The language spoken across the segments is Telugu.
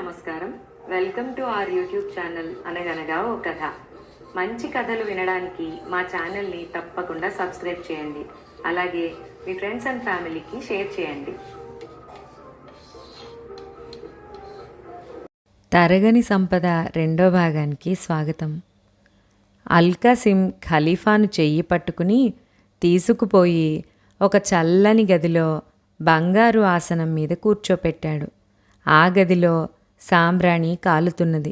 నమస్కారం. Welcome to our YouTube channel అనగనగా ఓ కథ. మంచి కథలు వినడానికి మా ఛానల్ని తప్పకుండా సబ్స్క్రైబ్ చేయండి. అలాగే మీ ఫ్రెండ్స్ అండ్ ఫ్యామిలీకి షేర్ చేయండి. తరగని సంపద రెండో భాగానికి స్వాగతం. అల్కాసిం ఖలీఫాను చెయ్యి పట్టుకుని తీసుకుపోయి ఒక చల్లని గదిలో బంగారు ఆసనం మీద కూర్చోపెట్టాడు. ఆ గదిలో సాంబ్రాణి కాలుతున్నది.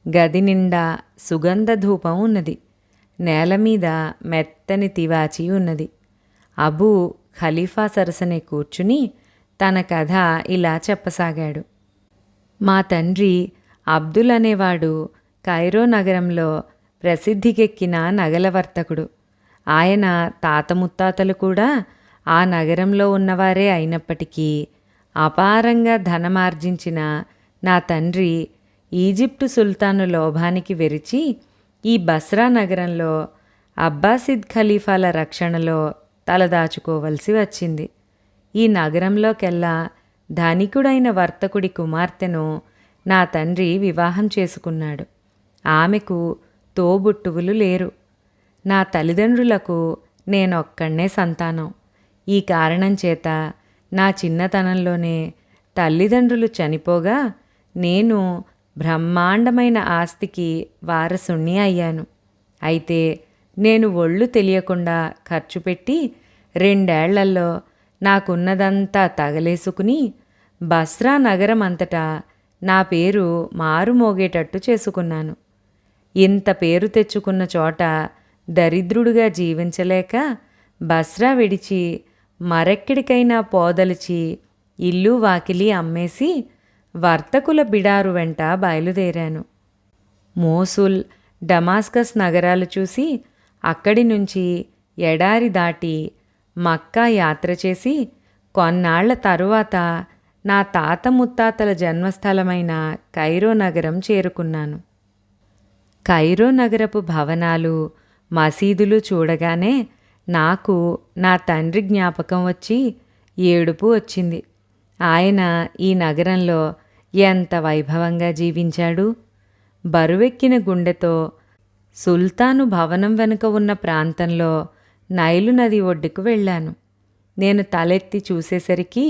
గది నిండా సుగంధ ధూపం ఉన్నది. నేల మీద మెత్తని తివాచి ఉన్నది. అబూ ఖలీఫా సరసనే కూర్చుని తన కథ ఇలా చెప్పసాగాడు. మా తండ్రి అబ్దుల్ అనేవాడు కైరో నగరంలో ప్రసిద్ధికెక్కిన నగల వర్తకుడు. ఆయన తాత ముత్తాతలు కూడా ఆ నగరంలో ఉన్నవారే అయినప్పటికీ అపారంగా ధనమార్జించిన నా తండ్రి ఈజిప్టు సుల్తాను లోభానికి వెరిచి ఈ బస్రా నగరంలో అబ్బాసిద్ ఖలీఫాల రక్షణలో తలదాచుకోవలసి వచ్చింది. ఈ నగరంలోకెల్లా ధనికుడైన వర్తకుడి కుమార్తెను నా తండ్రి వివాహం చేసుకున్నాడు. ఆమెకు తోబుట్టువులు లేరు. నా తల్లిదండ్రులకు నేనొక్కడే సంతానం. ఈ కారణం చేత నా చిన్నతనంలోనే తల్లిదండ్రులు చనిపోగా నేను బ్రహ్మాండమైన ఆస్తికి వారసుణ్ణి అయ్యాను. అయితే నేను ఒళ్ళు తెలియకుండా ఖర్చు పెట్టి 2 ఏళ్లలో నాకున్నదంతా తగలేసుకుని బస్రా నగరం అంతటా నా పేరు మారుమోగేటట్టు చేసుకున్నాను. ఇంత పేరు తెచ్చుకున్న చోట దరిద్రుడుగా జీవించలేక బస్రా విడిచి మరెక్కడికైనా పోదలిచి ఇల్లు వాకిలి అమ్మేసి వర్తకుల బిడారు వెంట బయలుదేరాను. మోసుల్, డమాస్కస్ నగరాలు చూసి అక్కడి నుంచి ఎడారి దాటి మక్కా యాత్ర చేసి కొన్నాళ్ల తరువాత నా తాత ముత్తాతల జన్మస్థలమైన కైరో నగరం చేరుకున్నాను. కైరో నగరపు భవనాలు, మసీదులు చూడగానే నాకు నా తండ్రి జ్ఞాపకం వచ్చి ఏడుపు వచ్చింది. ఆయన ఈ నగరంలో ఎంత వైభవంగా జీవించాడు. బరువెక్కిన గుండెతో సుల్తాను భవనం వెనుక ఉన్న ప్రాంతంలో నైలు నది ఒడ్డుకు వెళ్ళాను. నేను తలెత్తి చూసేసరికి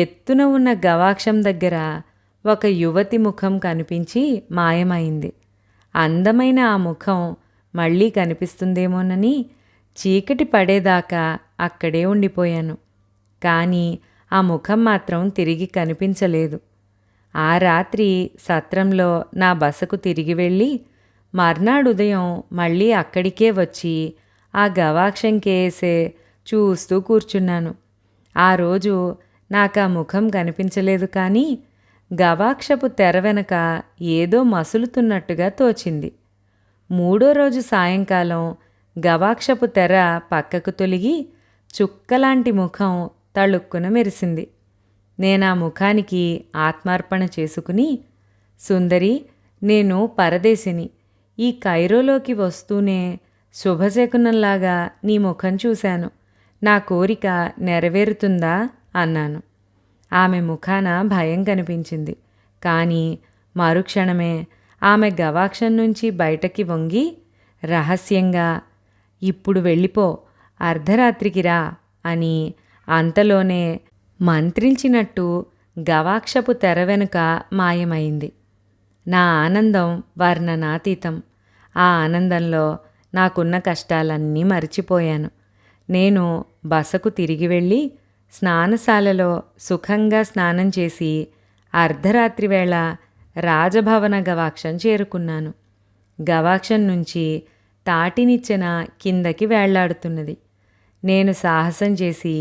ఎత్తున ఉన్న గవాక్షం దగ్గర ఒక యువతి ముఖం కనిపించి మాయమైంది. అందమైన ఆ ముఖం మళ్ళీ కనిపిస్తుందేమోనని చీకటి పడేదాకా అక్కడే ఉండిపోయాను. కానీ ఆ ముఖం మాత్రం తిరిగి కనిపించలేదు. ఆ రాత్రి సత్రంలో నా బసకు తిరిగి వెళ్ళి మర్నాడు ఉదయం మళ్ళీ అక్కడికే వచ్చి ఆ గవాక్షంకేసే చూస్తూ కూర్చున్నాను. ఆ రోజు నాకు ఆ ముఖం కనిపించలేదు, కానీ గవాక్షపు తెర వెనక ఏదో మసులుతున్నట్టుగా తోచింది. 3వ రోజు సాయంకాలం గవాక్షపు తెర పక్కకు తొలిగి చుక్కలాంటి ముఖం తళుక్కున మెరిసింది. నేనా ముఖానికి ఆత్మార్పణ చేసుకుని, సుందరి, నేను పరదేశిని. ఈ కైరోలోకి వస్తూనే శుభశకునంలాగా నీ ముఖం చూశాను. నా కోరిక నెరవేరుతుందా అన్నాను. ఆమె ముఖాన భయం కనిపించింది. కానీ మరుక్షణమే ఆమె గవాక్షం నుంచి బయటకి వంగి రహస్యంగా, ఇప్పుడు వెళ్ళిపో, అర్ధరాత్రికి రా అని అంతలోనే మంత్రించినట్టు గవాక్షపు తెర వెనుక మాయమైంది. నా ఆనందం వర్ణనాతీతం. ఆ ఆనందంలో నాకున్న కష్టాలన్నీ మరిచిపోయాను. నేను బసకు తిరిగి వెళ్ళి స్నానశాలలో సుఖంగా స్నానం చేసి అర్ధరాత్రి వేళ రాజభవన గవాక్షం చేరుకున్నాను. గవాక్షం నుంచి తాటినిచ్చెన కిందకి వేళ్లాడుతున్నది. నేను సాహసం చేసి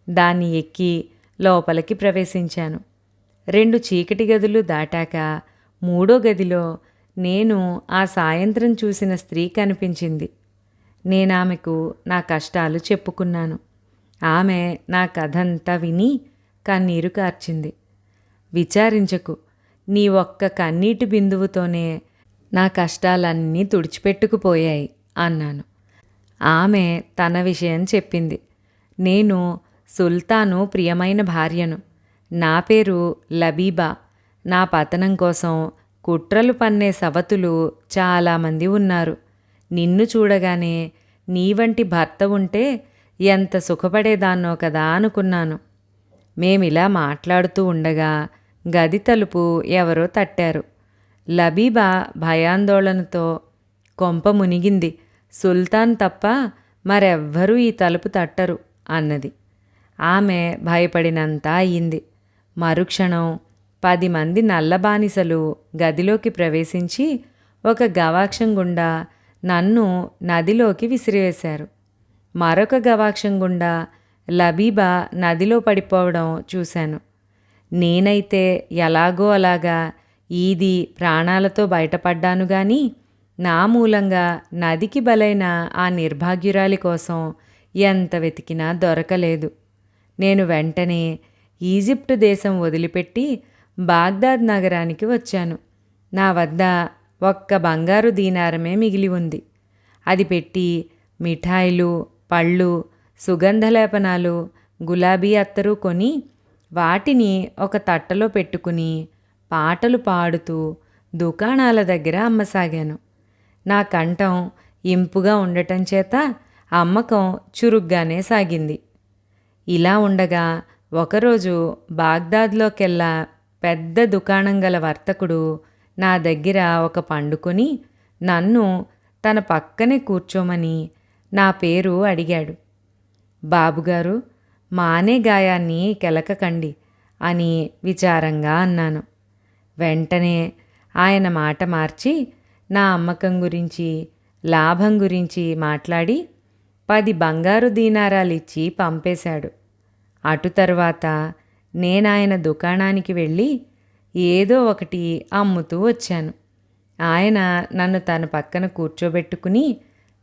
దాన్ని ఎక్కి లోపలికి ప్రవేశించాను. 2 చీకటి గదులు దాటాక 3వ గదిలో నేను ఆ సాయంత్రం చూసిన స్త్రీ కనిపించింది. నేనామెకు నా కష్టాలు చెప్పుకున్నాను. ఆమె నా కథంతా విని కన్నీరు కార్చింది. విచారించకు, నీ ఒక్క కన్నీటి బిందువుతోనే నా కష్టాలన్నీ తుడిచిపెట్టుకుపోయాయి అన్నాను. ఆమె తన విషయం చెప్పింది. నేను సుల్తాను ప్రియమైన భార్యను. నా పేరు లబీబా. నా పతనం కోసం కుట్రలు పన్నే సవతులు చాలామంది ఉన్నారు. నిన్ను చూడగానే నీ వంటి భర్త ఉంటే ఎంత సుఖపడేదాన్నో కదా అనుకున్నాను. మేమిలా మాట్లాడుతూ ఉండగా గది తలుపు ఎవరో తట్టారు. లబీబా భయాందోళనతో కొంప మునిగింది, సుల్తాన్ తప్ప మరెవ్వరూ ఈ తలుపు తట్టరు అన్నది. ఆమె భయపడినంత అయింది. మరుక్షణం 10 మంది నల్లబానిసలు గదిలోకి ప్రవేశించి ఒక గవాక్షం గుండా నన్ను నదిలోకి విసిరివేశారు. మరొక గవాక్షం గుండా లబీబా నదిలో పడిపోవడం చూశాను. నేనైతే ఎలాగో అలాగా ఈది ప్రాణాలతో బయటపడ్డాను గాని నా మూలంగా నదికి బలైన ఆ నిర్భాగ్యురాలి కోసం ఎంత వెతికినా దొరకలేదు. నేను వెంటనే ఈజిప్టు దేశం వదిలిపెట్టి బాగ్దాద్ నగరానికి వచ్చాను. నా వద్ద ఒక్క బంగారు దీనారమే మిగిలి ఉంది. అది పెట్టి మిఠాయిలు, పళ్ళు, సుగంధలేపనాలు, గులాబీ అత్తరు కొని వాటిని ఒక తట్టలో పెట్టుకుని పాటలు పాడుతూ దుకాణాల దగ్గర అమ్మసాగాను. నా కంఠం ఇంపుగా ఉండటం చేత అమ్మకం చురుగ్గానే సాగింది. ఇలా ఉండగా ఒకరోజు బాగ్దాద్లోకెల్లా పెద్ద దుకాణం గల వర్తకుడు నా దగ్గర ఒక పండుకొని నన్ను తన పక్కనే కూర్చోమని నా పేరు అడిగాడు. బాబుగారు, మానే గాయాన్ని కెలకకండి అని విచారంగా అన్నాను. వెంటనే ఆయన మాట మార్చి నా అమ్మకం గురించి, లాభం గురించి మాట్లాడి 10 బంగారు దీనారాలిచ్చి పంపేశాడు. అటు తర్వాత నేనాయన దుకాణానికి వెళ్ళి ఏదో ఒకటి అమ్ముతూ వచ్చాను. ఆయన నన్ను తన పక్కన కూర్చోబెట్టుకుని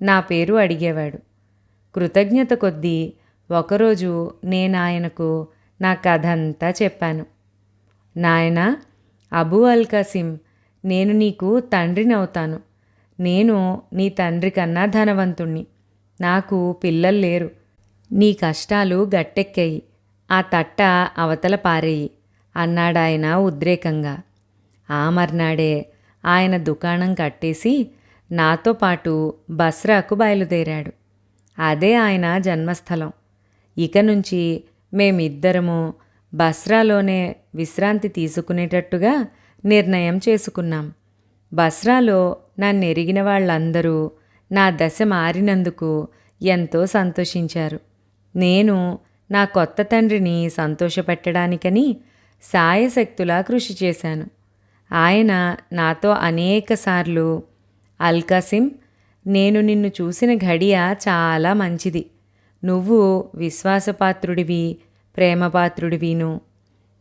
నా పేరు అడిగేవాడు. కృతజ్ఞత కొద్దీ ఒకరోజు నేనాయనకు నా కథంతా చెప్పాను. నాయనా, అబూ అల్ కాసిం, నేను నీకు తండ్రినవుతాను. నేను నీ తండ్రి కన్నా ధనవంతుణ్ణి. నాకు పిల్లలు లేరు. నీ కష్టాలు గట్టెక్కాయి. ఆ తట్ట అవతల పారేయి అన్నాడాయన ఉద్రేకంగా. ఆ మర్నాడే ఆయన దుకాణం కట్టేసి నాతో పాటు బస్రాకు బయలుదేరాడు. అదే ఆయన జన్మస్థలం. ఇక నుంచి మేమిద్దరము బస్రాలోనే విశ్రాంతి తీసుకునేటట్టుగా నిర్ణయం చేసుకున్నాం. బస్రాలో నన్నెరిగిన వాళ్ళందరూ నా దశ మారినందుకు ఎంతో సంతోషించారు. నేను నా కొత్త తండ్రిని సంతోషపెట్టడానికని సాయశక్తులా కృషి చేశాను. ఆయన నాతో అనేకసార్లు, అల్ కాసిం, నేను నిన్ను చూసిన ఘడియ చాలా మంచిది. నువ్వు విశ్వాసపాత్రుడివి, ప్రేమపాత్రుడివిను.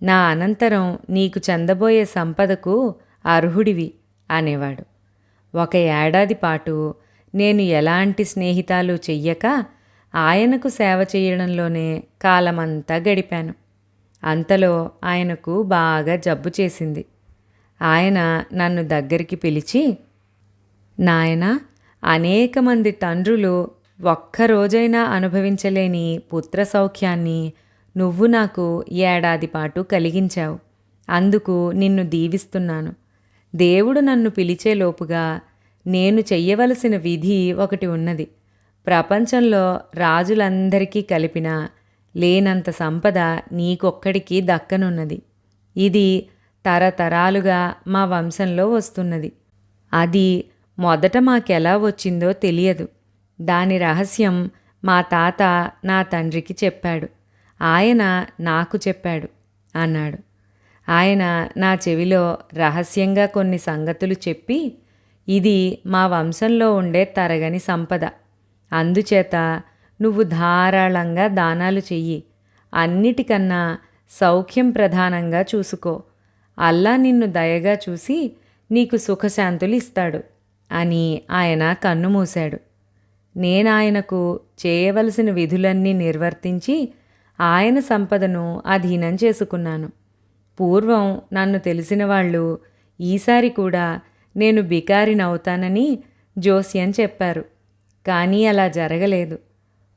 నా అనంతరం నీకు చెందబోయే సంపదకు అర్హుడివి అనేవాడు. 1 ఏడాది పాటు నేను ఎలాంటి స్నేహితాలు చెయ్యక ఆయనకు సేవ చేయడంలోనే కాలమంతా గడిపాను. అంతలో ఆయనకు బాగా జబ్బు చేసింది. ఆయన నన్ను దగ్గరికి పిలిచి, నాయనా, అనేక మంది తండ్రులు ఒక్కరోజైనా అనుభవించలేని పుత్ర సౌఖ్యాన్ని నువ్వు నాకు ఏడాది పాటు కలిగించావు. అందుకు నిన్ను దీవిస్తున్నాను. దేవుడు నన్ను పిలిచేలోపుగా నేను చెయ్యవలసిన విధి ఒకటి ఉన్నది. ప్రపంచంలో రాజులందరికీ కలిపిన లేనంత సంపద నీకొక్కడికి దక్కనున్నది. ఇది తరతరాలుగా మా వంశంలో వస్తున్నది. అది మొదట మాకెలా వచ్చిందో తెలియదు. దాని రహస్యం మా తాత నా తండ్రికి చెప్పాడు. ఆయన నాకు చెప్పాడు అన్నాడు. ఆయన నా చెవిలో రహస్యంగా కొన్ని సంగతులు చెప్పి, ఇది మా వంశంలో ఉండే తరగని సంపద. అందుచేత నువ్వు ధారాళంగా దానాలు చెయ్యి. అన్నిటికన్నా సౌఖ్యం ప్రధానంగా చూసుకో. అల్లా నిన్ను దయగా చూసి నీకు సుఖశాంతులు ఇస్తాడు అని ఆయన కన్ను మూశాడు. నేనాయనకు చేయవలసిన విధులన్నీ నిర్వర్తించి ఆయన సంపదను అధీనం చేసుకున్నాను. పూర్వం నన్ను తెలిసిన వాళ్ళు ఈసారి కూడా నేను బికారినవుతానని జోస్యం చెప్పారు. కానీ అలా జరగలేదు.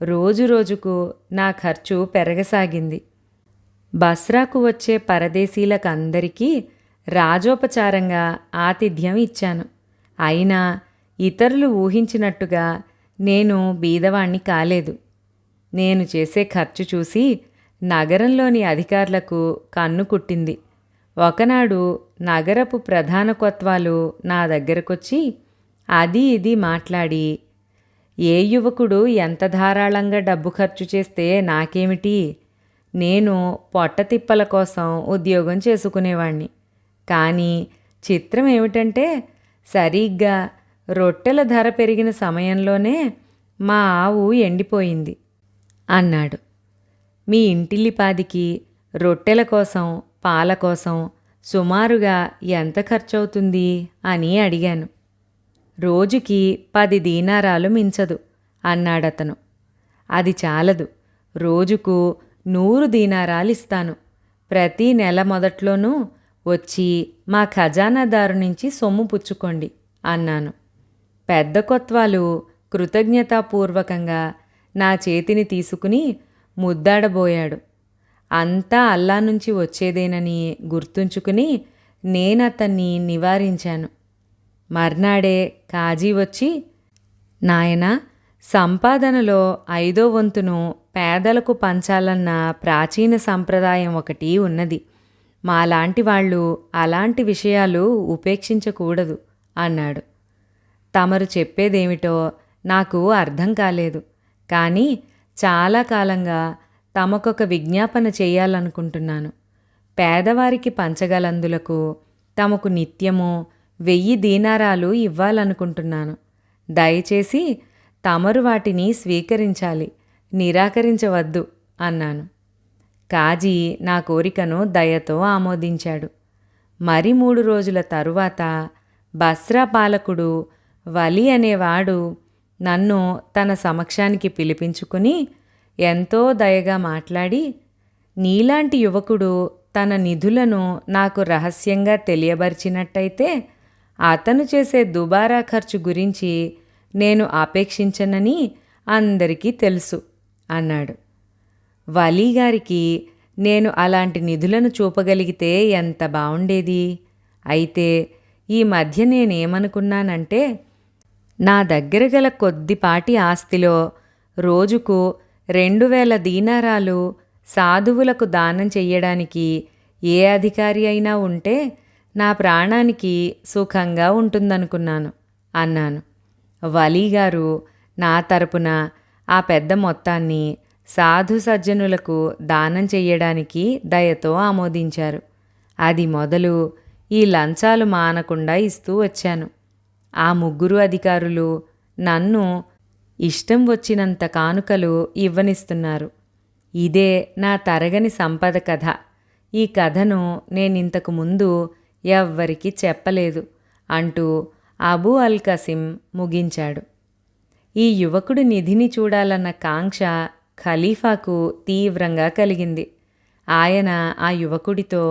రోజు రోజుకు నా ఖర్చు పెరగసాగింది. బస్రాకు వచ్చే పరదేశీలకందరికీ రాజోపచారంగా ఆతిథ్యం ఇచ్చాను. అయినా ఇతరులు ఊహించినట్టుగా నేను బీదవాణ్ణి కాలేదు. నేను చేసే ఖర్చు చూసి నగరంలోని అధికారులకు కన్ను కుట్టింది. ఒకనాడు నగరపు ప్రధాన కొత్వాలు నా దగ్గరకొచ్చి అది ఇది మాట్లాడి, ఏ యువకుడు ఎంత ధారాళంగా డబ్బు ఖర్చు చేస్తే నాకేమిటి, నేను పొట్టతిప్పల కోసం ఉద్యోగం చేసుకునేవాణ్ణి. కానీ చిత్రం ఏమిటంటే సరిగ్గా రొట్టెల ధర పెరిగిన సమయంలోనే మా ఆవు ఎండిపోయింది అన్నాడు. మీ ఇంటిల్లిపాదికి రొట్టెల కోసం పాల కోసం సుమారుగా ఎంత ఖర్చవుతుంది అని అడిగాను. రోజుకి 10 దీనారాలు మించదు అన్నాడతను. అది చాలదు, రోజుకు 100 దీనారాలు ఇస్తాను. ప్రతి నెల మొదట్లోనూ వచ్చి మా ఖజానాదారు నుంచి సొమ్ము పుచ్చుకోండి అన్నాను. పెద్ద కొత్వాలు కృతజ్ఞతాపూర్వకంగా నా చేతిని తీసుకుని ముద్దాడబోయాడు. అంతా అల్లా నుంచి వచ్చేదేనని గుర్తుంచుకుని నేనతన్ని నివారించాను. మర్నాడే కాజీ వచ్చి, నాయనా, సంపాదనలో 5వ వంతును పేదలకు పంచాలన్న ప్రాచీన సంప్రదాయం ఒకటి ఉన్నది. మాలాంటి వాళ్ళు అలాంటి విషయాలు ఉపేక్షించకూడదు అన్నాడు. తమరు చెప్పేదేమిటో నాకు అర్థం కాలేదు, కానీ చాలా కాలంగా తమకొక విజ్ఞాపన చేయాలనుకుంటున్నాను. పేదవారికి పంచగలందులకు తమకు నిత్యము 1000 దీనారాలు ఇవ్వాలనుకుంటున్నాను. దయచేసి తమరు వాటిని స్వీకరించాలి, నిరాకరించవద్దు అన్నాను. కాజీ నా కోరికను దయతో ఆమోదించాడు. మరి 3 రోజుల తరువాత బస్రా పాలకుడు వలి అనేవాడు నన్ను తన సమక్షానికి పిలిపించుకుని ఎంతో దయగా మాట్లాడి, నీలాంటి యువకుడు తన నిధులను నాకు రహస్యంగా తెలియబరిచినట్టయితే అతను చేసే దుబారా ఖర్చు గురించి నేను ఆపేక్షించనని అందరికీ తెలుసు అన్నాడు. వలీగారికి నేను అలాంటి నిధులను చూపగలిగితే ఎంత బావుండేది. అయితే ఈ మధ్య నేనేమనుకున్నానంటే, నా దగ్గర గల కొద్దిపాటి ఆస్తిలో రోజుకు 2000 దీనారాలు సాధువులకు దానం చెయ్యడానికి ఏ అధికారి అయినా ఉంటే నా ప్రాణానికి సుఖంగా ఉంటుందనుకున్నాను అన్నాను. వలీగారు నా తరపున ఆ పెద్ద మొత్తాన్ని సాధు సజ్జనులకు దానం చెయ్యడానికి దయతో ఆమోదించారు. అది మొదలు ఈ లంచాలు మానకుండా ఇస్తూ వచ్చాను. ఆ 3 అధికారులు నన్ను ఇష్టం వచ్చినంత కానుకలు ఇవ్వనిస్తున్నారు. ఇదే నా తరగని సంపద కథ. ఈ కథను నేనింతకు ముందు ఎవ్వరికీ చెప్పలేదు అంటూ అబూ అల్ కసిం ముగించాడు. ఈ యువకుడి నిధిని చూడాలన్న కాంక్ష ఖలీఫాకు తీవ్రంగా కలిగింది. ఆయన ఆ యువకుడితో,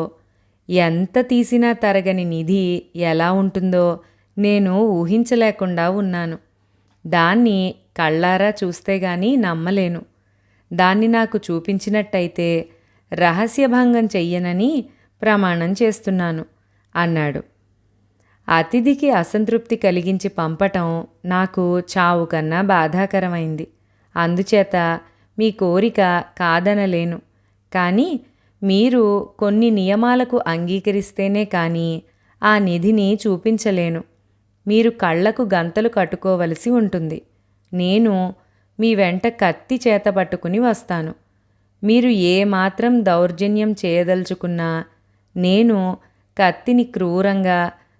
ఎంత తీసినా తరగని నిధి ఎలా ఉంటుందో నేను ఊహించలేకుండా ఉన్నాను. దాన్ని కళ్ళారా చూస్తే గానీ నమ్మలేను. దాన్ని నాకు చూపించినట్టయితే రహస్యభంగం చెయ్యనని ప్రమాణం చేస్తున్నాను అన్నాడు. అతిథికి అసంతృప్తి కలిగించి పంపటం నాకు చావు కన్నా బాధాకరమైంది. అందుచేత మీ కోరిక కాదనలేను. కానీ మీరు కొన్ని నియమాలకు అంగీకరిస్తేనే కానీ ఆ నిధిని చూపించలేను. మీరు కళ్ళకు గంతలు కట్టుకోవలసి ఉంటుంది. నేను మీ వెంట కత్తి చేత పట్టుకుని వస్తాను. మీరు ఏమాత్రం దౌర్జన్యం చేయదలుచుకున్నా నేను కత్తిని క్రూరంగా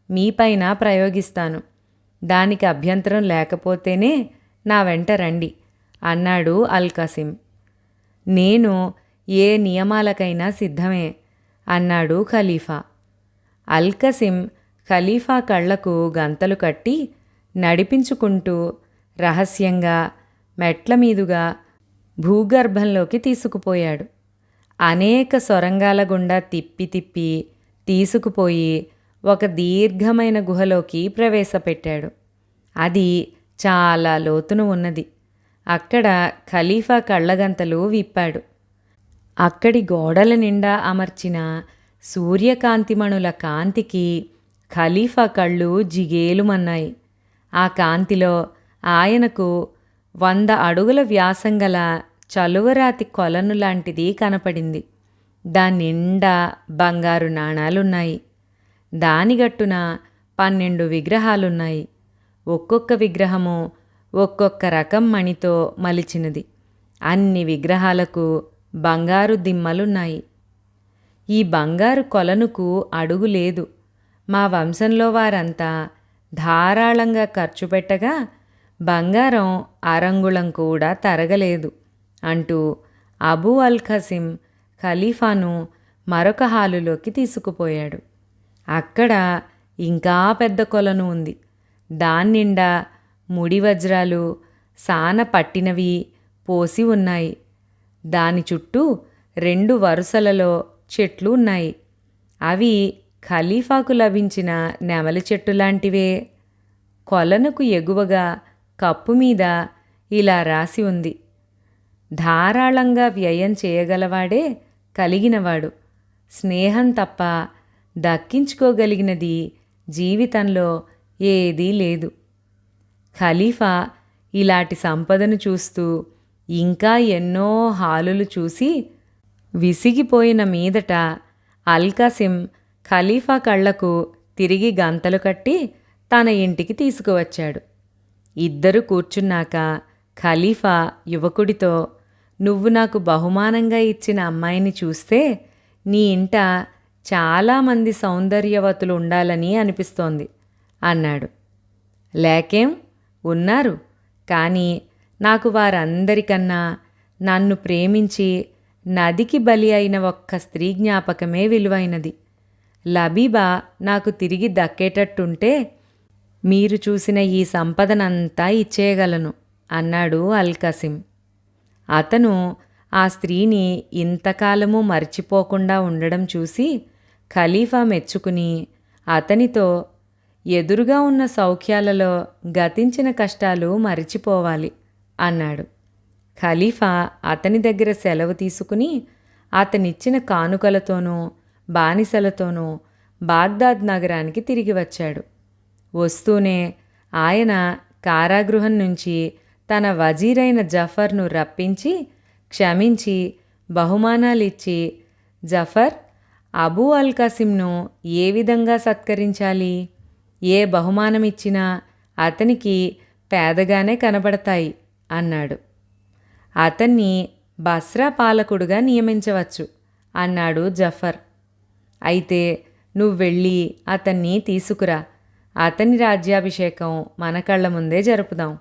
మీపైన ప్రయోగిస్తాను. దానికి అభ్యంతరం లేకపోతేనే నా వెంట రండి అన్నాడు అల్ కసిం. నేను ఏ నియమాలకైనా సిద్ధమే అన్నాడు ఖలీఫా. అల్ కసిం ఖలీఫా కళ్లకు గంతలు కట్టి నడిపించుకుంటూ రహస్యంగా మెట్ల మీదుగా భూగర్భంలోకి తీసుకుపోయాడు. అనేక సొరంగాల గుండా తిప్పి తిప్పి తీసుకుపోయి ఒక దీర్ఘమైన గుహలోకి ప్రవేశపెట్టాడు. అది చాలా లోతున ఉన్నది. అక్కడ ఖలీఫా కళ్ళగంతలు విప్పాడు. అక్కడి గోడల నిండా అమర్చిన సూర్యకాంతిమణుల కాంతికి ఖలీఫా కళ్ళు జిగేలుమన్నాయి. ఆ కాంతిలో ఆయనకు 100 అడుగుల వ్యాసం గల చలువరాతి కొలను లాంటిది కనపడింది. దాన్నిండా బంగారు నాణాలున్నాయి. దానిగట్టున 12 విగ్రహాలున్నాయి. ఒక్కొక్క విగ్రహము ఒక్కొక్క రకం మణితో మలిచినది. అన్ని విగ్రహాలకు బంగారు దిమ్మలున్నాయి. ఈ బంగారు కొలనుకు అడుగు లేదు. మా వంశంలో వారంతా ధారాళంగా ఖర్చు పెట్టగా బంగారం అరంగుళం కూడా తరగలేదు అంటూ అబూ అల్ ఖసిం ఖలీఫాను మరొక హాలులోకి తీసుకుపోయాడు. అక్కడ ఇంకా పెద్ద కొలను ఉంది. దాన్నిండా ముడి వజ్రాలు సాన పట్టినవి పోసి ఉన్నాయి. దాని చుట్టూ 2 వరుసలలో చెట్లు ఉన్నాయి. అవి ఖలీఫాకు లభించిన నెమలి చెట్టు లాంటివే. కొలనుకు ఎగువగా కప్పు మీద ఇలా రాసి ఉంది: ధారాళంగా వ్యయం చేయగలవాడే కలిగినవాడు. స్నేహం తప్ప దక్కించుకోగలిగినది జీవితంలో ఏదీ లేదు. ఖలీఫా ఇలాంటి సంపదను చూస్తూ ఇంకా ఎన్నో హాలులు చూసి విసిగిపోయిన మీదట అల్ ఖసిం ఖలీఫా కళ్లకు తిరిగి గంతలు కట్టి తన ఇంటికి తీసుకువచ్చాడు. ఇద్దరు కూర్చున్నాక ఖలీఫా యువకుడితో, నువ్వు నాకు బహుమానంగా ఇచ్చిన అమ్మాయిని చూస్తే నీ ఇంట చాలామంది సౌందర్యవతులు ఉండాలని అనిపిస్తోంది అన్నాడు. లేకేం, ఉన్నారు. కానీ నాకు వారందరికన్నా నన్ను ప్రేమించి నదికి బలి అయిన ఒక్క స్త్రీ జ్ఞాపకమే విలువైనది. లబీబా నాకు తిరిగి దక్కేటట్టుంటే మీరు చూసిన ఈ సంపదనంతా ఇచ్చేయగలను అన్నాడు అల్ ఖసిం. అతను ఆ స్త్రీని ఇంతకాలము మర్చిపోకుండా ఉండడం చూసి ఖలీఫా మెచ్చుకుని అతనితో, ఎదురుగా ఉన్న సౌఖ్యాలలో గతించిన కష్టాలు మరిచిపోవాలి అన్నాడు. ఖలీఫా అతని దగ్గర సెలవు తీసుకుని అతనిచ్చిన కానుకలతోనూ బానిసలతోనూ బాగ్దాద్ నగరానికి తిరిగి వచ్చాడు. వస్తూనే ఆయన కారాగృహం నుంచి తన వజీరైన జఫర్ను రప్పించి క్షమించి బహుమానాలిచ్చి, జఫర్, అబూ అల్ ఖసింను ఏ విధంగా సత్కరించాలి? ఏ బహుమానమిచ్చినా అతనికి పేదగానే కనబడతాయి అన్నాడు. అతన్ని బస్రా పాలకుడుగా నియమించవచ్చు అన్నాడు జఫర్. అయితే నువ్వెళ్ళి అతన్ని తీసుకురా, అతని రాజ్యాభిషేకం మన కళ్ళ ముందే జరుపుదాం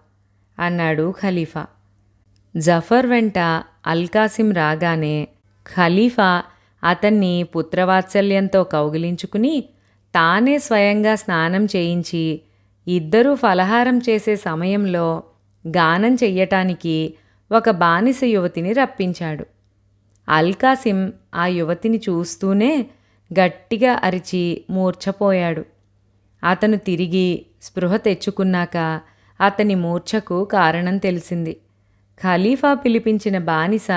అన్నాడు ఖలీఫా. జఫర్ వెంట అల్ ఖసిం రాగానే ఖలీఫా అతన్ని పుత్రవాత్సల్యంతో కౌగిలించుకుని తానే స్వయంగా స్నానం చేయించి ఇద్దరూ ఫలహారం చేసే సమయంలో గానం చెయ్యటానికి ఒక బానిస యువతిని రప్పించాడు. అల్ ఖసిం ఆ యువతిని చూస్తూనే గట్టిగా అరిచి మూర్ఛపోయాడు. అతను తిరిగి స్పృహ తెచ్చుకున్నాక అతని మూర్ఛకు కారణం తెలిసింది. ఖలీఫా పిలిపించిన బానిస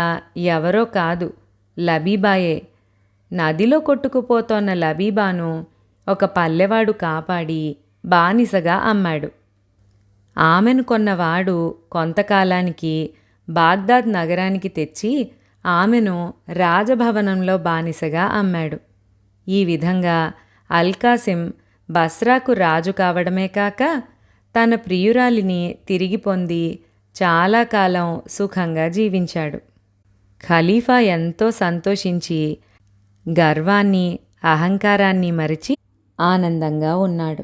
ఎవరో కాదు, లబీబాయే. నదిలో కొట్టుకుపోతోన్న లబీబాను ఒక పల్లెవాడు కాపాడి బానిసగా అమ్మాడు. ఆమెను కొన్నవాడు కొంతకాలానికి బాగ్దాద్ నగరానికి తెచ్చి ఆమెను రాజభవనంలో బానిసగా అమ్మాడు. ఈ విధంగా అల్ ఖసిం బస్రాకు రాజు కావడమే కాక తన ప్రియురాలిని తిరిగి పొంది చాలా కాలం సుఖంగా జీవించాడు. ఖలీఫా ఎంతో సంతోషించి గర్వాన్ని అహంకారాన్ని మరిచి ఆనందంగా ఉన్నాడు.